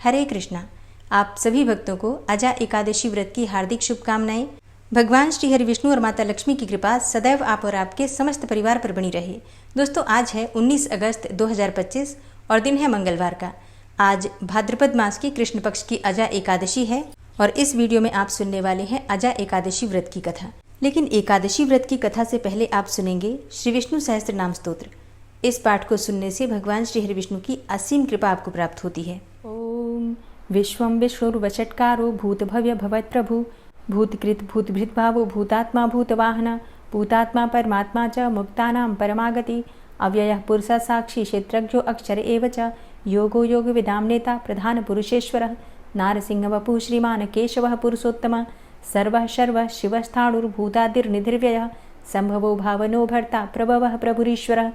हरे कृष्णा। आप सभी भक्तों को अजा एकादशी व्रत की हार्दिक शुभकामनाएं। भगवान श्री हरि विष्णु और माता लक्ष्मी की कृपा सदैव आप और आपके समस्त परिवार पर बनी रहे। दोस्तों, आज है 19 अगस्त 2025 और दिन है मंगलवार का। आज भाद्रपद मास की कृष्ण पक्ष की अजा एकादशी है और इस वीडियो में आप सुनने वाले हैं अजा एकादशी व्रत की कथा। लेकिन एकादशी व्रत की कथा से पहले आप सुनेंगे श्री विष्णु सहस्त्र नाम स्तोत्र। इस पाठ को सुनने से भगवान श्री हरि विष्णु की असीम कृपा आपको प्राप्त होती है। ओम विश्वं विष्णुर्वषट्कारो भूतभव्य भवत्प्रभु भूतकृत भूतभृत भावो भूतात्मा भूतवाहन भूतात्मा परमात्मा च मुक्तानां परमागति अव्ययः पुरुषः साक्षी क्षेत्रज्ञो अक्षर एव च योगो योगविदां नेता प्रधान पुरुषेश्वरः नारसिंहवपुः श्रीमान् केशवः पुरुषोत्तमः सर्वः शर्वः शिवस्थाणुर्भूतादिर्निधिर्व्ययः सम्भवो भावनो भर्ता प्रभवः प्रभुरीश्वरः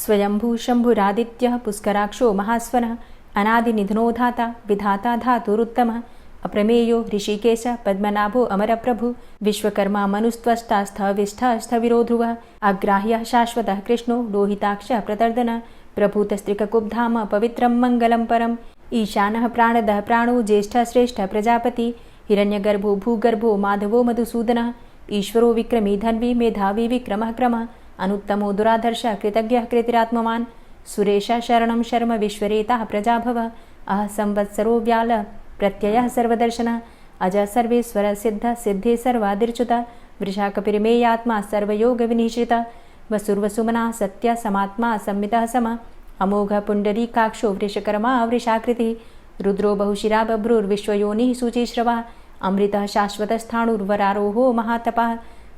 स्वयंभू शंभुरादित्यः पुष्कराक्षो महास्वनः अनादिनिधनो धाता विधाता धातुरुत्तमः अप्रमेयो ऋषिकेश पद्मनाभो अमरप्रभु विश्वकर्मा मनुस्त्वष्टा स्थविष्ठः स्थविरो ध्रुवः अग्राह्यः शाश्वतः कृष्णो लोहिताक्षः प्रतर्दन प्रभूतस्त्रिककुब्धाम पवित्रं मङ्गलं परम् ईशानः प्राणदः प्राणो ज्येष्ठः श्रेष्ठः प्रजापति हिरण्यगर्भो भूगर्भो माधवो मधुसूदनः ईश्वरो विक्रमी धन्वी मेधावी विक्रमः क्रमः अनुत्तमो दुराधर्षः कृतज्ञः कृतिरात्मवान् सुरेशः शरणं शर्म विश्वरेताः प्रजाभवः अह संवत्सरो व्याल प्रत्ययः सर्वदर्शनः अज सर्वेश्वर सिद्ध सिद्धे सर्वादिर्च्युतः वृषाकपिर्मेयात्मा सर्वयोगविनिश्रितः वसुर्वसुमना सत्य समात्मा संमितः समः अमोघ पुण्डरीकाक्षो वृषकर्मा वृषाकृतिः रुद्रो बहुशिरा बभ्रुर्विश्वयोनिः शुचिश्रवः अमृतः शाश्वतस्थाणुर्वरारोहो महातपः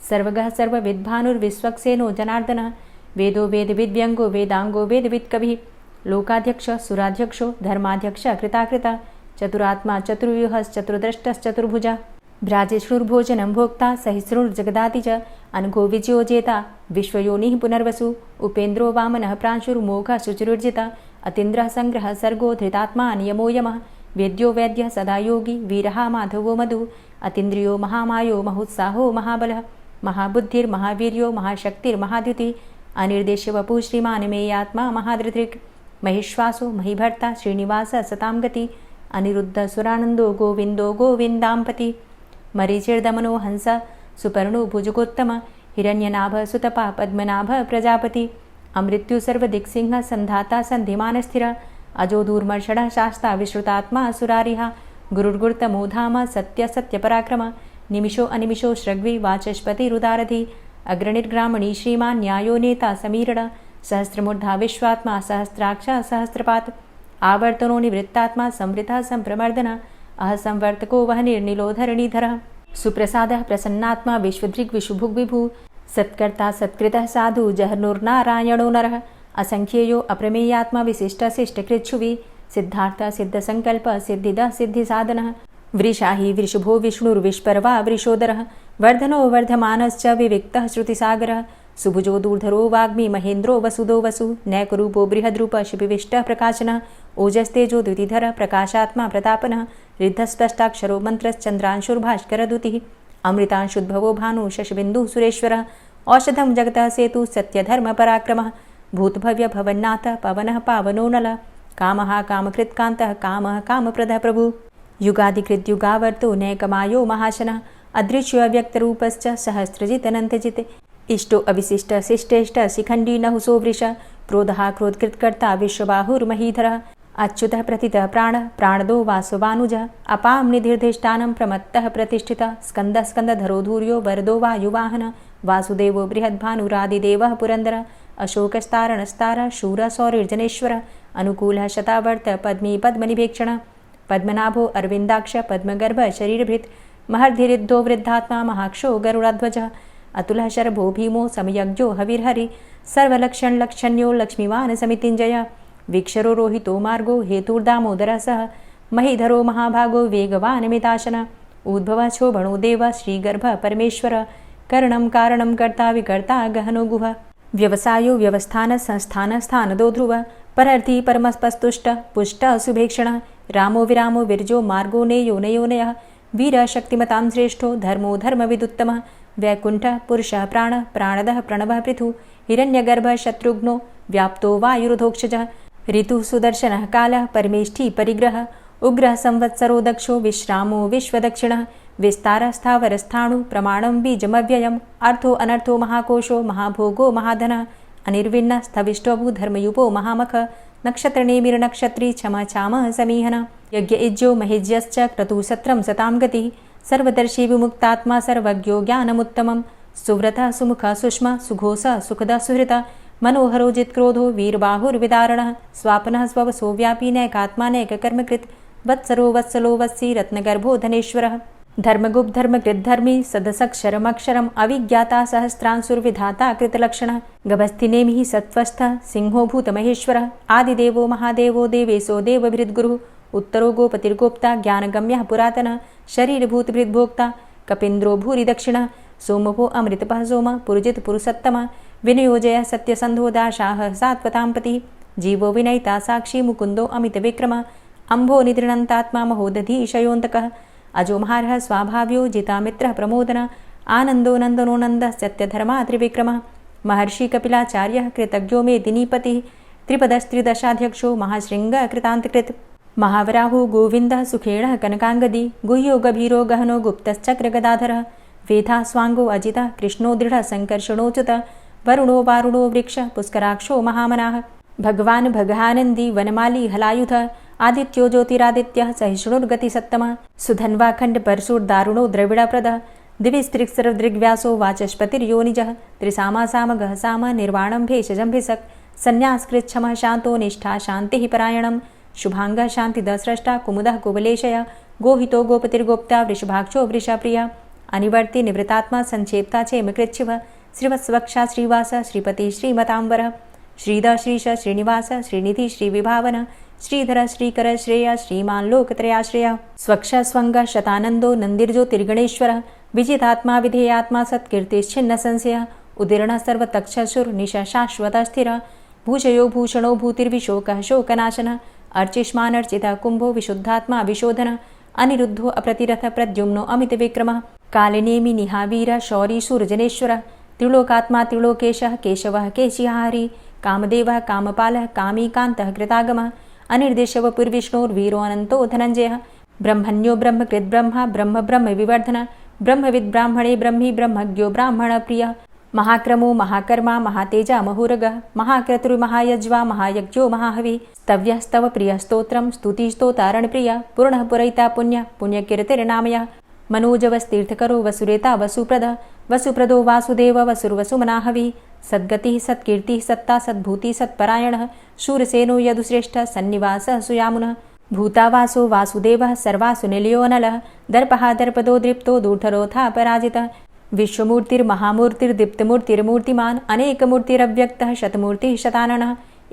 सर्वगः सर्वविद्भानुर्विश्वक्सेनो जनार्दनः वेदो वेदविद्व्यङ्गो वेदांगो वेदवित्कविः लोकाध्यक्ष सुराध्यक्षो धर्माध्यक्ष कृताकृता चतुरात्मा चतुर्व्यूहश्चतुर्द्रष्टश्चतुर्भुजा भ्राजेष्णुर्भोजनं भोक्ता सहिष्णुर्जगदाति च अनघो विजयो जेता विश्वयोनिः पुनर्वसु उपेन्द्रो वामनः प्रांशुर्मोघः शुचिरुर्जिता अतीन्द्रः संग्रहः सर्गो धृतात्मा नियमो यमः वेद्यो वैद्यः सदा योगी वीरः माधवो मधु अतीन्द्रियो महामायो महोत्साहो महाबलः महाबुद्धिर्महावीर्यो महाशक्तिर्महाद्युति अनिर्देश्य वपुः श्रीमान् मेयात्मा महाधृतिर् महिश्वासो महीभर्ता श्रीनिवास सतां गति अनिरुद्ध सुरानन्दो गोविन्दो गोविन्दाम्पति मरीचिर्दमनो हंस सुपर्णो भुजगोत्तम हिरण्यनाभ सुतपा पद्मनाभ प्रजापति अमृत्यु सर्वदिक्सिंह संधाता सन्धिमानस्थिर अजो दूर्मर्षणः शास्ता विश्रुतात्मा सुरारिहा गुरुर्गुर्तमो धाम सत्य सत्यपराक्रम निमिषो अनिमिषो श्रग्वी वाचस्पतिरुदारधि अग्रणिर्ग्रामणी श्रीमान् न्यायो नेता समीरण सहस्रमूर्धा विश्वात्मा सहस्राक्ष सहस्रपात् आवर्तनो निवृत्तात्मा संवृतः संप्रमर्दन अह संवर्तको वहनिर्निलोधरणीधरः सुप्रसादः प्रसन्नात्मा विश्वदृग् विशुभुग्विभु सत्कर्ता सत्कृतः साधु जहर्नुर्नारायणो नरः असंख्येयो अप्रमेयात्मा विशिष्टशिष्टकृच्छुवि सिद्धार्थ सिद्धसंकल्प सिद्धिदः सिद्धिसाधनः वृषाहि वृषभो विष्णुर्विष्पर्वा वृषोदरः वर्धनो वर्धमानश्च विविक्तः श्रुतिसागरः सुभुजो दूर्धरो वाग्मी महेन्द्रो वसुदो वसु नैकरूपो बृहद्रूप शिपिविष्टः प्रकाशनः ओजस्तेजो द्युतिधरः प्रकाशात्मा प्रतापनः ऋद्धस्पष्टाक्षरो मन्त्रश्चन्द्रांशुर्भास्करदुतिः अमृतांशुद्भवो भानु शशबिन्दुः सुरेश्वरः औषधं जगतः सेतु सत्यधर्मपराक्रमः भूतभव्य भवन्नाथ पवनः पावनो नलः कामः कामकृत्कान्तः कामः कामप्रदः प्रभु युगादिकृद्युगावर्तो नैकमायो महाशनः अदृश्यो अव्यक्तरूपश्च सहस्रजितनन्तजित् इष्टो अविशिष्ट शिष्टेष्ट शिखण्डी नहुसो वृष क्रोधः क्रोधकृत्कर्ता विश्वबाहुर्महीधरः अच्युतः प्रतितः प्राणः प्राणदो वासवानुजः अपां निधिर्धिष्ठानं प्रमत्तः प्रतिष्ठितः स्कन्दः स्कन्दधरो धूर्यो वरदो वायुवाहनः वासुदेवो बृहद्भानुरादिदेवः पुरन्दरः अशोकस्तारणस्तारः शूरः सौरिर्जनेश्वरः अनुकूलः शतावर्त पद्मी पद्मनिभेक्षणः पद्मनाभो अरविन्दाक्ष पद्मगर्भ शरीरभृत् महर्धिरिद्धो वृद्धात्मा महाक्षो गरुडाध्वजः अतुलः शरभो भीमो समयज्ञो हविर्हरि सर्वलक्षणलक्षण्यो लक्ष्मीवान् समितिञ्जयः वीक्षरो रोहितो मार्गो हेतुर्दामोदरः सः महीधरो महाभागो वेगवान् मिताशनः उद्भवः शोभणो देवः श्रीगर्भः परमेश्वरः करणं कारणं कर्ता विकर्ता गहनो गुहः व्यवसायो व्यवस्थान संस्थान स्थानदो ध्रुवः परर्थी परमस्पस्तुष्टः पुष्टः सुभेक्षणः रामो विरामो विरजो मार्गो नेयो नयोनयः वीरः शक्तिमतां श्रेष्ठो धर्मो धर्मविदुत्तमः वैकुण्ठः पुरुषः प्राणः प्राणदः प्रणवः पृथु हिरण्यगर्भः शत्रुघ्नो व्याप्तो वायुरुधोक्षजः ऋतुः सुदर्शनः कालः परमेष्ठी परिग्रहः उग्रः संवत्सरो दक्षो विश्रामो विश्वदक्षिणः विस्तारस्थावरस्थाणु प्रमाणं बीजमव्ययम् अर्थो अनर्थो महाकोशो महाभोगो महाधनः अनिर्विण्ण स्थविष्टोभू धर्मयुपो महामख नक्षत्रनेमिर्नक्षत्री क्षमा चामः समीहन यज्ञ इज्यो महेज्यश्च क्रतुसत्रं सतां गतिः सर्वदर्शी विमुक्तात्मा सर्वज्ञो ज्ञानमुत्तमं सुव्रतः सुमुखः सुष्मा सुघोषः सुखदः सुहृतः मनोहरो जित्क्रोधो वीरबाहुर्विदारणः स्वापनः स्ववसो व्यापी नैकात्मानैककर्मकृत् वत्सरो वत्सलो वत्सी रत्नगर्भो धनेश्वरः धर्मगुप्त धर्मकृद्धर्मी सदसक्षरमक्षरम् अविज्ञाता सहस्रांसुर्विधाता कृतलक्षणः गभस्तिनेमिः सत्त्वस्थः सिंहो भूतमहेश्वरः आदिदेवो महादेवो देवेशो देवभृद्गुरुः उत्तरो गोपतिर्गोप्ता ज्ञानगम्यः पुरातनः शरीरभूतभृद्भोक्ता कपीन्द्रो भूरि दक्षिणः सोमभो अमृतपः सोमः पुरुजित पुरुषोत्तमः विनियोजयः सत्यसन्धो दाशाः सात्वतां पतिः जीवो विनयिता साक्षी मुकुन्दो अमितविक्रमः अम्भो निदृणन्तात्मा महोदधीशयोऽन्तकः अजोमहारः स्वाभाव्यो जितामित्रः प्रमोदनः आनन्दो नन्दनो नन्दः सत्यधर्मा त्रिविक्रमः महर्षि कपिलाचार्यः कृतज्ञो मेदिनीपतिः त्रिपदस्त्रिदशाध्यक्षो महाशृङ्गः कृतान्तकृत् महावराहो गोविन्दः सुखेणः कनकाङ्गदी गुह्यो गभीरो गहनो गुप्तश्चक्रगदाधरः वेधा स्वाङ्गो अजितः कृष्णो दृढः सङ्कर्षणोच्युतः वरुणो वारुणो वृक्षः पुष्कराक्षो महामनाः भगवान् भगानन्दी वनमाली हलायुधः आदित्यो ज्योतिरादित्यः सहिष्णुर्गतिसत्तमः सुधन्वाखण्डपरशुर्दारुणो द्रविडप्रदः दिविस्त्रिक्सर्वदृग्व्यासो वाचस्पतिर्योनिजः त्रिसामासामगः साम निर्वाणं भेषजम्भिषक् सन्न्यासकृच्छमः शान्तो निष्ठा शान्तिः परायणं शुभाङ्गः शान्तिदस्रष्टा कुमुदः कुवलेशय गोहितो गोपतिर्गोप्ता वृषभाक्षो वृषाप्रिया अनिवर्ति निवृतात्मा संक्षेप्ता चेमकृच्छिवः श्रीवत्सवक्षा श्रीवास श्रीपति श्रीमताम्बरः श्रीधर श्रीश श्रीनिवास श्रीनिधि श्रीविभावन श्रीधर श्रीकर श्रेय श्रीमान् लोकत्रयाश्रय स्वक्ष स्वंग शतानंदो नंदिर्ज्योतिर्गणेश्वरः विजितात्मा विधेयात्मा सत्कीर्तिश्छिन्न संशयः उदीर्णः सर्वतक्षशुर्निशः शाश्वतः स्थिरः भूषयो भूषणो भूतिर्विशोकः शोकनाशनः अर्चिष्मानर्चितः कुम्भो विशुद्धात्मा विशोधनः अनिरुद्धो अप्रतिरथ प्रद्युम्नो अमितविक्रमः कालिनेमि निहावीर शौरी सूर्यजनेश्वरः त्रिलोकात्मा त्रिलोकेशः केशवः केशिहारी कामदेवः कामपालः कामीकान्तः कृतागमः अनिर्देशवपुर्विष्णोर्वीरो अनन्तो धनञ्जयः ब्रह्मण्यो ब्रह्मकृद्ब्रह्मा ब्रह्म ब्रह्म विवर्धनः ब्रह्मविद् ब्राह्मणे ब्रह्मी ब्रह्मज्ञो ब्राह्मणप्रियः महाक्रमो महाकर्मा महातेजा महोरगः महाक्रतुर्महायज्वा महायज्ञो महाहविः स्तव्यः स्तव प्रियः स्तोत्रं स्तुतिस्तोतारणप्रियः पूर्णः पुरैता पुण्यः पुण्यकीर्तिर्नामयः मनोजवस्तीर्थकरो वसुरेता वसुप्रदः वसुप्रदो वासुदेव वसुर्वसुमनाहविः सद्गतिः सत्कीर्तिः सत्ता सद्भूतिः सत्परायणः शूरसेनो यदुश्रेष्ठः सन्निवासः सुयामुनः भूतावासो वासुदेवः सर्वासु निलयो नलः दर्पः दर्पदो दृप्तो दूर्धरोथा पराजितः विश्वमूर्तिर्महामूर्तिर्दीप्तमूर्तिर्मूर्तिमान् अनेकमूर्तिरव्यक्तः शतमूर्तिः शताननः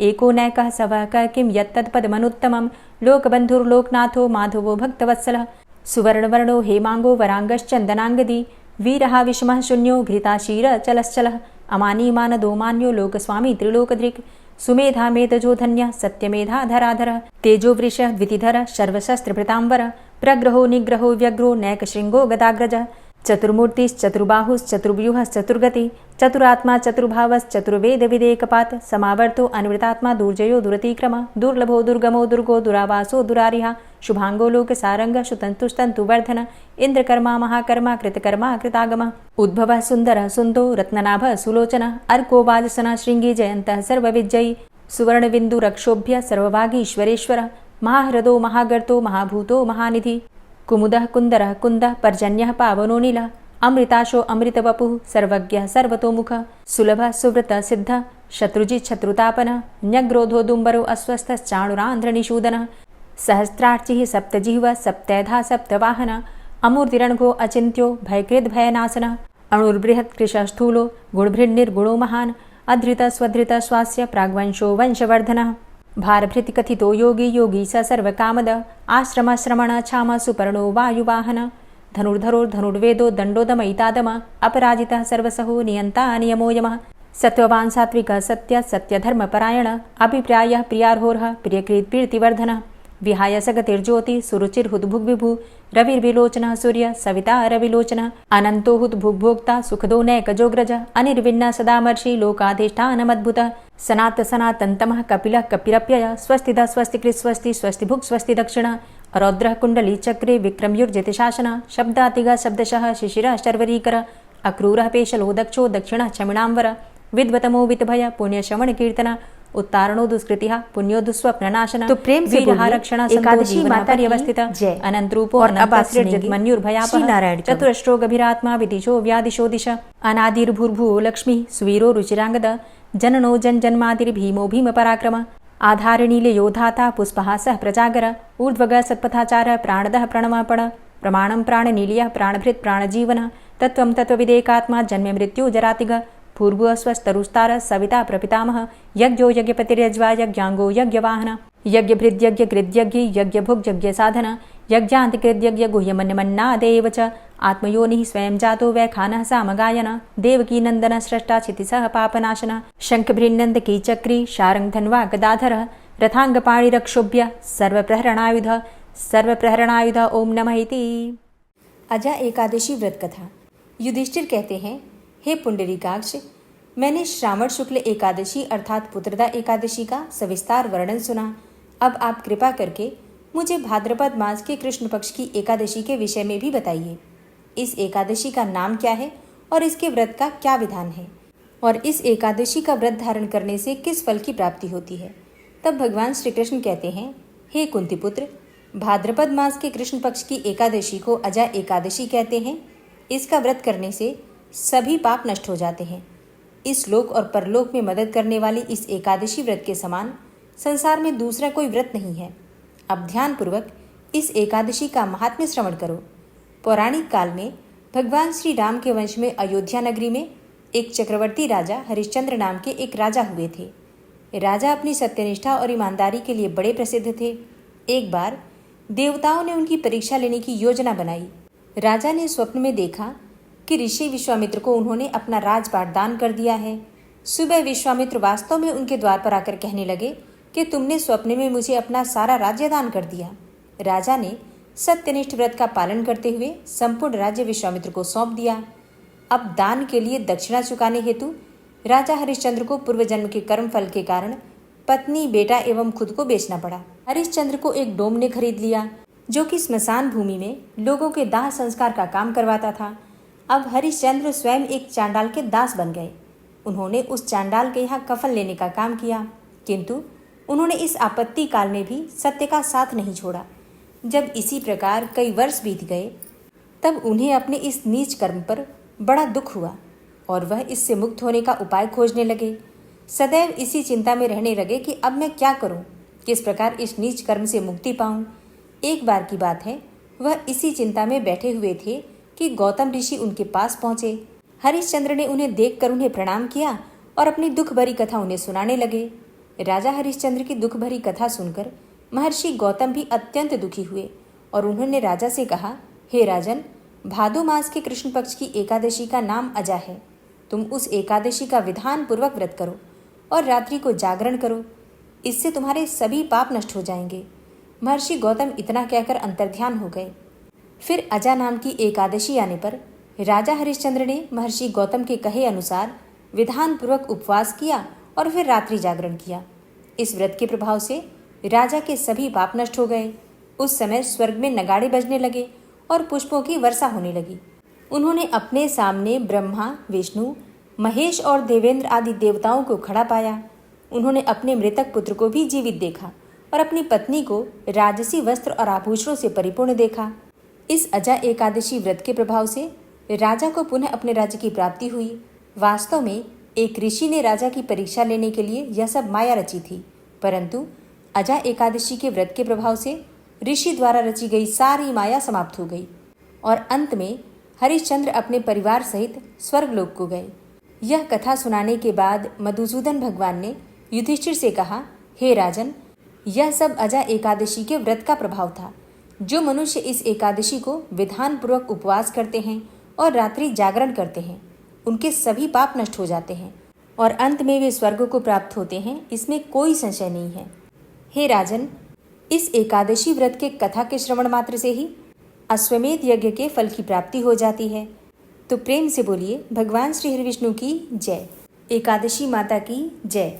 एको नैकः सवः किं यत्तत्पदमनुत्तमं लोकबन्धुर्लोकनाथो माधवो भक्तवत्सलः सुवर्णवर्णो हेमाङ्गो वराङ्गश्चन्दनाङ्गदी वीरः विषमः शून्यो घृताशीरचलश्चलः अमानीमानदो मान्यो लोकस्वामी त्रिलोकधृक् सुमेधा मेधजो धन्यः सत्यमेधा धराधरः तेजो वृषः द्वितिधरः सर्वशस्त्रभृताम्बरः प्रग्रहो निग्रहो व्यग्रो नैकशृङ्गो गदाग्रजः चतुर्मूर्तिश्चतुर्बाहुश्चतुर्व्यूहश्चतुर्गति चतुरात्मा चतुर्भावश्चतुर्वेदविदेकपात् समावर्तो अनिवृतात्मा दुर्जयो दुरतिक्रमः दुर्लभो दुर्गमो दुर्गो दुरावासो दुरारिहा शुभाङ्गो लोकसारङ्गः शुतन्तुस्तन्तुवर्धन इन्द्रकर्मा महाकर्मा कृतकर्मा कृतागमः उद्भवः सुन्दरः सुन्दो रत्ननाभः सुलोचनः अर्को वाजसनः शृङ्गी जयन्तः सर्वविजयी सुवर्णबिन्दुरक्षोभ्य सर्वभागीश्वरेश्वरः महाह्रदो महागर्तो महाभूतो महानिधि कुमुदः कुन्दरः कुन्दः पर्जन्यः पावनो नीलः अमृताशो अमृतवपुः सर्वज्ञः सर्वतोमुखः सुलभः सुव्रतः सिद्धः शत्रुजित् शत्रुतापनः न्यग्रोधो दुम्बरो अस्वस्थश्चाणुरान्ध्रनिषूदनः सहस्रार्चिः सप्तजिह्वः सप्तैधा सप्तवाहनः अमूर्तिरणघो अचिन्त्यो भयकृद्भयनाशनः अणुर्बृहत् कृशस्थूलो गुणभृन्निर्गुणो महान् अधृतः स्वधृतः स्वास्य प्राग्वंशो वंशवर्धनः भारभृतिकथितो योगी योगी स सर्वकामद आश्रमश्रमण क्षाम सुपर्णो वायुवाहन धनुर्धरोर्धनुर्वेदो दण्डोदमयितादम अपराजितः सर्वसहो नियन्ता नियमो यमः सत्त्ववान् सात्विकः सत्य सत्यधर्मपरायण अभिप्रायः प्रियार्होर्ह प्रियकृत्प्रीतिवर्धनः विहाय सगतिर्ज्योति सुरुचिर्हुद्भुग्विभु रविर्विलोचनः सूर्य सविता रविलोचनः अनन्तो हुद्भुग्भोक्ता सुखदो नैकजोग्रज अनिर्विण्ण सदामर्षि लोकाधिष्ठानमद्भुतः सनात सनातन्तमः कपिलः कपिरप्यय स्वस्तिदा स्वस्तिकृत् स्वस्ति स्वस्तिभुक् स्वस्ति दक्षिण रौद्रः कुण्डली चक्रे विक्रमयुर्जित शासन शब्दातिग शब्दशः शिशिरः शर्वरीकर अक्रूरः पेशलो दक्षो दक्षिणः क्षमिणाम्बर विद्वतमो वितभय पुण्यश्रवण कीर्तन उत्तारणो दुष्कृतिः पुण्यो दुस्वप्ननाशन। तो प्रेम से रक्षण एकादशी माता की व्यवस्थित जय। अनंत रूपो और अब आप अनंत सुनेंगे मन्युर्भयापः चतुरश्रो गभीरात्मा विदिशो व्यादिशो दिश अनादिर्भूर्भुवो लक्ष्मी सुवीरो रुचिरांगद जननो जन्मादिर्भीमो भीम पराक्रम आधारणीले योधाता पुष्पहासः प्रजागर ऊर्ध्वग सत्पथाचार प्राणदः प्रणमापण प्रमाणं प्राणनीलियः प्राणभृत् प्राणजीवन तत्त्वं तत्त्वविदेकात्मा जन्म मृत्यु जरातिग पूर्व स्वस्तरुस्तार सविता प्रपितामह यज्ञो यज्ञपतिर्यज्वा यज्ञांगो यज्ञवाहन यज्ञभृद्यज्ञ कृद्यज्ञ यज्ञभुग् यज्ञ साधन यज्ञान्तकृद्यज्ञ गुह्यमन्यमन्नादेव च आत्मयोनिः स्वयं जातो वैखानः सामगायन देवकी नंदन स्रष्टा क्षितिसः पापनाशन शंखभृन्नन्द कीचक्री शारंग धन्वा गदाधर रथांगपाणिरक्षोभ्य सर्वप्रहरणायुध ओम नमः इति। अजा एकादशी व्रत कथा। युधिष्ठिर कहते हैं, हे पुंडरीकाक्ष, मैंने श्रावण शुक्ल एकादशी अर्थात पुत्रदा एकादशी का सविस्तार वर्णन सुना। अब आप कृपा करके मुझे भाद्रपद मास के कृष्ण पक्ष की एकादशी के विषय में भी बताइए। इस एकादशी का नाम क्या है और इसके व्रत का क्या विधान है, और इस एकादशी का व्रत धारण करने से किस फल की प्राप्ति होती है। तब भगवान श्री कृष्ण कहते हैं, हे कुंती पुत्र, भाद्रपद मास के कृष्ण पक्ष की एकादशी को अजा एकादशी कहते हैं। इसका व्रत करने से सभी पाप नष्ट हो जाते हैं। इस लोक और परलोक में मदद करने वाली इस एकादशी व्रत के समान संसार में दूसरा कोई व्रत नहीं है। अब ध्यानपूर्वक इस एकादशी का महात्म्य श्रवण करो। पौराणिक काल में भगवान श्री राम के वंश में अयोध्या नगरी में एक चक्रवर्ती राजा हरिश्चंद्र नाम के एक राजा हुए थे। राजा अपनी सत्यनिष्ठा और ईमानदारी के लिए बड़े प्रसिद्ध थे। एक बार देवताओं ने उनकी परीक्षा लेने की योजना बनाई। राजा ने स्वप्न में देखा कि ऋषि विश्वामित्र को उन्होंने अपना राजपाट दान कर दिया है। सुबह विश्वामित्र वास्तव में उनके द्वार पर आकर कहने लगे कि तुमने स्वप्न में मुझे अपना सारा राज्य दान कर दिया। राजा ने सत्यनिष्ठ व्रत का पालन करते हुए संपूर्ण राज्य विश्वामित्र को सौंप दिया। अब दान के लिए दक्षिणा चुकाने हेतु राजा हरिश्चंद्र को पूर्व जन्म के कर्म फल के कारण पत्नी, बेटा एवं खुद को बेचना पड़ा। हरिश्चंद्र को एक डोम ने खरीद लिया जो कि स्मशान भूमि में लोगों के दाह संस्कार का काम करवाता था। अब हरिश्चंद्र स्वयं एक चांडाल के दास बन गए। उन्होंने उस चांडाल के यहाँ कफन लेने का काम किया, किंतु उन्होंने इस आपत्ति काल में भी सत्य का साथ नहीं छोड़ा। जब इसी प्रकार कई वर्ष बीत गए, तब उन्हें अपने इस नीच कर्म पर बड़ा दुख हुआ और वह इससे मुक्त होने का उपाय खोजने लगे। सदैव इसी चिंता में रहने लगे कि अब मैं क्या करूं, किस प्रकार इस नीच कर्म से मुक्ति पाऊं। एक बार की बात है, वह इसी चिंता में बैठे हुए थे कि गौतम ऋषि उनके पास पहुंचे। हरिश्चंद्र ने उन्हें देखकर उन्हें प्रणाम किया और अपनी दुख भरी कथा उन्हें सुनाने लगे। राजा हरिश्चंद्र की दुख भरी कथा सुनकर महर्षि गौतम भी अत्यंत दुखी हुए और उन्होंने राजा से कहा, हे राजन, भादो मास के कृष्ण पक्ष की एकादशी का नाम अजा है। तुम उस एकादशी का विधान पूर्वक व्रत करो और रात्रि को जागरण करो, इससे तुम्हारे सभी पाप नष्ट हो जाएंगे। महर्षि गौतम इतना कहकर अंतर्ध्यान हो गए। फिर अजा नाम की एकादशी आने पर राजा हरिश्चंद्र ने महर्षि गौतम के कहे अनुसार विधान पूर्वक उपवास किया और फिर रात्रि जागरण किया। इस व्रत के प्रभाव से राजा के सभी पाप नष्ट हो गए। उस समय स्वर्ग में नगाड़े बजने लगे और पुष्पों की वर्षा होने लगी। उन्होंने अपने सामने ब्रह्मा, विष्णु, महेश और देवेंद्र आदि देवताओं को खड़ा पाया। उन्होंने अपने मृतक पुत्र को भी जीवित देखा और अपनी पत्नी को राजसी वस्त्र और आभूषणों से परिपूर्ण देखा। इस अजा एकादशी व्रत के प्रभाव से राजा को पुनः अपने राज्य की प्राप्ति हुई। वास्तव में एक ऋषि ने राजा की परीक्षा लेने के लिए यह सब माया रची थी, परंतु अजा एकादशी के व्रत के प्रभाव से ऋषि द्वारा रची गई सारी माया समाप्त हो गई और अंत में हरिश्चंद्र अपने परिवार सहित स्वर्गलोक को गए। यह कथा सुनाने के बाद मधुसूदन भगवान ने युधिष्ठिर से कहा, हे राजन, यह सब अजा एकादशी के व्रत का प्रभाव था। जो मनुष्य इस एकादशी को विधान पूर्वक उपवास करते हैं और रात्रि जागरण करते हैं, उनके सभी पाप नष्ट हो जाते हैं और अंत में वे स्वर्ग को प्राप्त होते हैं, इसमें कोई संशय नहीं है। हे राजन, इस एकादशी व्रत के कथा के श्रवण मात्र से ही अश्वमेध यज्ञ के फल की प्राप्ति हो जाती है। तो प्रेम से बोलिए, भगवान श्री हरि विष्णु की जय, एकादशी माता की जय।